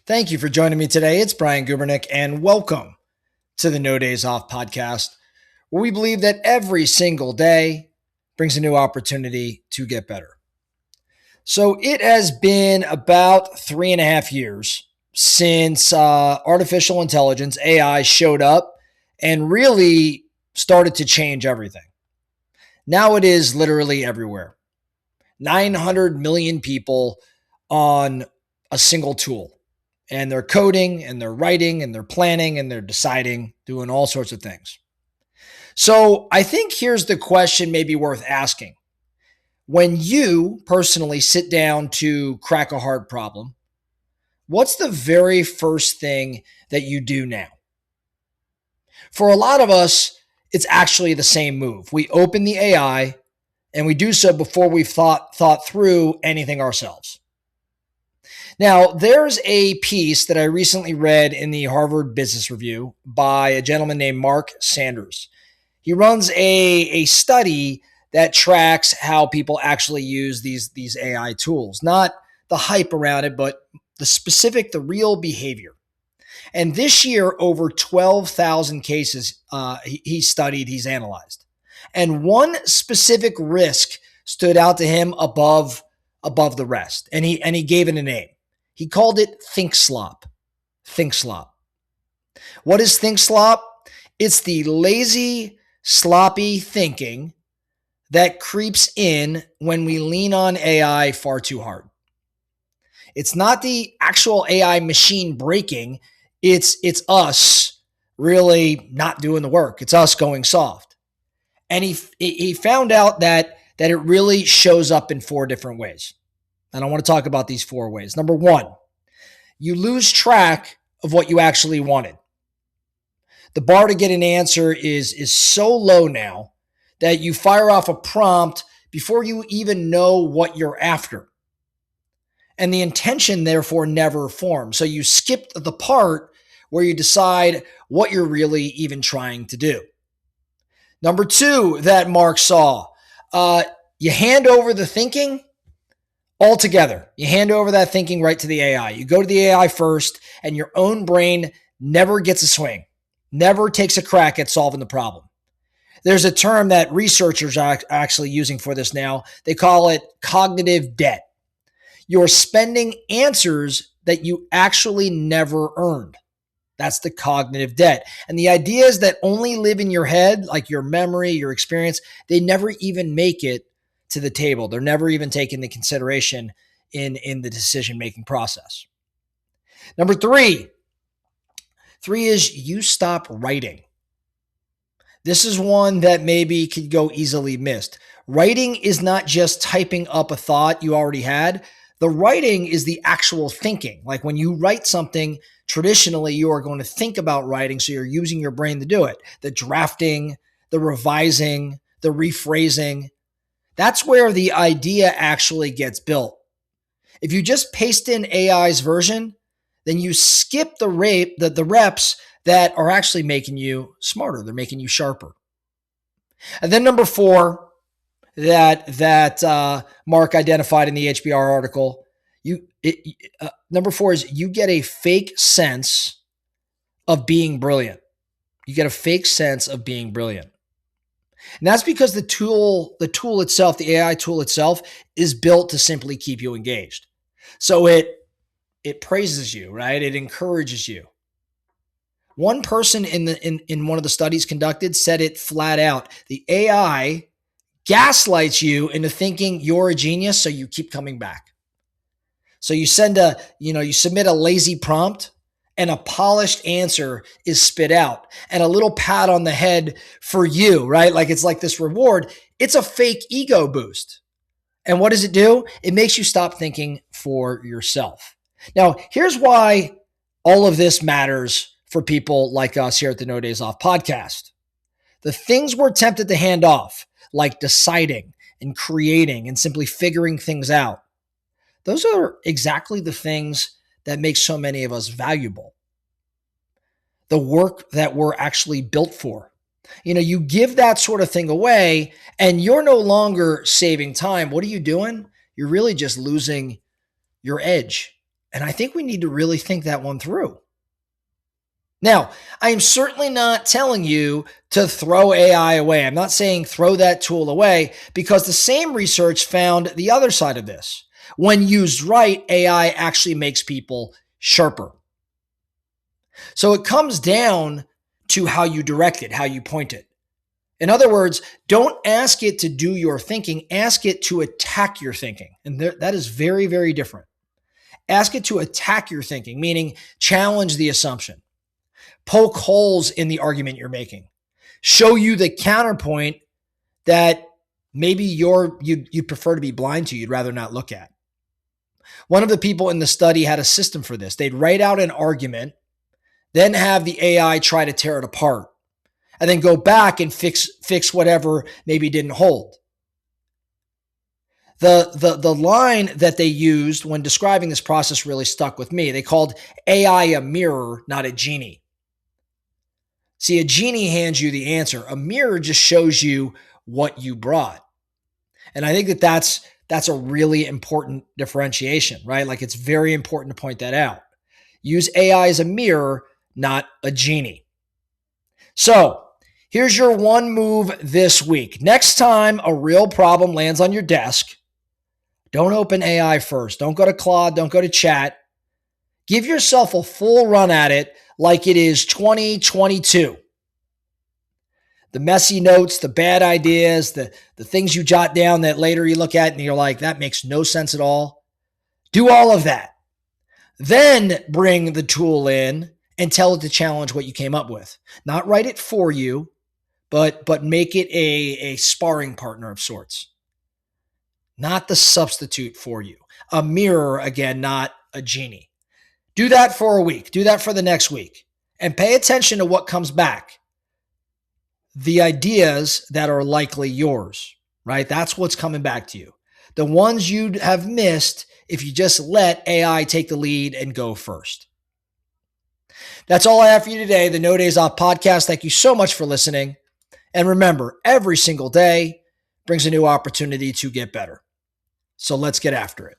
Thank you for joining me today. It's Brian Gubernick, and welcome to the No Days Off podcast, where we believe that every single day brings a new opportunity to get better. So it has been about 3.5 years since artificial intelligence, AI, showed up and really started to change everything. Now it is literally everywhere. 900 million people on a single tool. And they're coding and they're writing and they're planning and they're deciding, doing all sorts of things. So I think here's the question maybe worth asking. When you personally sit down to crack a hard problem, what's the very first thing that you do now? For a lot of us, it's actually the same move. We open the AI and we do so before we've thought through anything ourselves. Now, there's a piece that I recently read in the Harvard Business Review by a gentleman named Marc Zao-Sanders. He runs a study that tracks how people actually use these AI tools, not the hype around it, but the real behavior. And this year, over 12,000 cases he studied, he's analyzed. And one specific risk stood out to him above the rest, and he gave it a name. He called it thinkslop. Thinkslop. What is thinkslop? It's the lazy, sloppy thinking that creeps in when we lean on AI far too hard. It's not the actual AI machine breaking. It's us really not doing the work. It's us going soft. And he found out that it really shows up in 4 different ways. And I want to talk about these 4 ways. Number 1, you lose track of what you actually wanted. The bar to get an answer is so low now that you fire off a prompt before you even know what you're after. And the intention, therefore, never forms. So you skipped the part where you decide what you're really even trying to do. Number 2 that Mark saw, you hand over the thinking altogether. You hand over that thinking right to the AI. You go to the AI first, and your own brain never gets a swing, never takes a crack at solving the problem. There's a term that researchers are actually using for this now. They call it cognitive debt. You're spending answers that you actually never earned. That's the cognitive debt. And the ideas that only live in your head, like your memory, your experience, they never even make it to the table. They're never even taken into consideration in the decision-making process. Number 3 is you stop writing. This is one that maybe could go easily missed. Writing is not just typing up a thought you already had. The writing is the actual thinking. Like when you write something, traditionally you are going to think about writing, so you're using your brain to do it. The drafting, the revising, the rephrasing. That's where the idea actually gets built. If you just paste in AI's version, then you skip the reps that are actually making you smarter. They're making you sharper. And then number 4 that Mark identified in the HBR article, number 4 is you get a fake sense of being brilliant. You get a fake sense of being brilliant. And that's because the tool itself, the AI tool itself, is built to simply keep you engaged. So it praises you, right? It encourages you. One person in one of the studies conducted said it flat out. The AI gaslights you into thinking you're a genius, so you keep coming back. So you submit a lazy prompt, and a polished answer is spit out, and a little pat on the head for you, right? Like it's like this reward. It's a fake ego boost. And what does it do? It makes you stop thinking for yourself. Now, here's why all of this matters for people like us here at the No Days Off podcast. The things we're tempted to hand off, like deciding and creating and simply figuring things out, those are exactly the things that make so many of us valuable. The work that we're actually built for. You give that sort of thing away and you're no longer saving time. What are you doing? You're really just losing your edge. And I think we need to really think that one through. Now, I am certainly not telling you to throw AI away. I'm not saying throw that tool away, because the same research found the other side of this. When used right, AI actually makes people sharper. So it comes down to how you direct it, how you point it. In other words, don't ask it to do your thinking, ask it to attack your thinking. And that is very, very different. Ask it to attack your thinking, meaning challenge the assumption, poke holes in the argument you're making, show you the counterpoint that maybe you'd prefer to be blind to, you'd rather not look at. One of the people in the study had a system for this. They'd write out an argument, then have the AI try to tear it apart, and then go back and fix whatever maybe didn't hold. The line that they used when describing this process really stuck with me. They called AI a mirror, not a genie. See, a genie hands you the answer. A mirror just shows you what you brought. And I think that that's a really important differentiation, right? Like, it's very important to point that out. Use AI as a mirror, not a genie. So here's your one move this week. Next time a real problem lands on your desk, don't open AI first. Don't go to Claude. Don't go to Chat. Give yourself a full run at it like it is 2022. The messy notes, the bad ideas, the things you jot down that later you look at and you're like, that makes no sense at all. Do all of that. Then bring the tool in and tell it to challenge what you came up with. Not write it for you, but make it a sparring partner of sorts. Not the substitute for you. A mirror, again, not a genie. Do that for a week. Do that for the next week. And pay attention to what comes back. The ideas that are likely yours, right? That's what's coming back to you. The ones you'd have missed if you just let AI take the lead and go first. That's all I have for you today, the No Days Off podcast. Thank you so much for listening. And remember, every single day brings a new opportunity to get better. So let's get after it.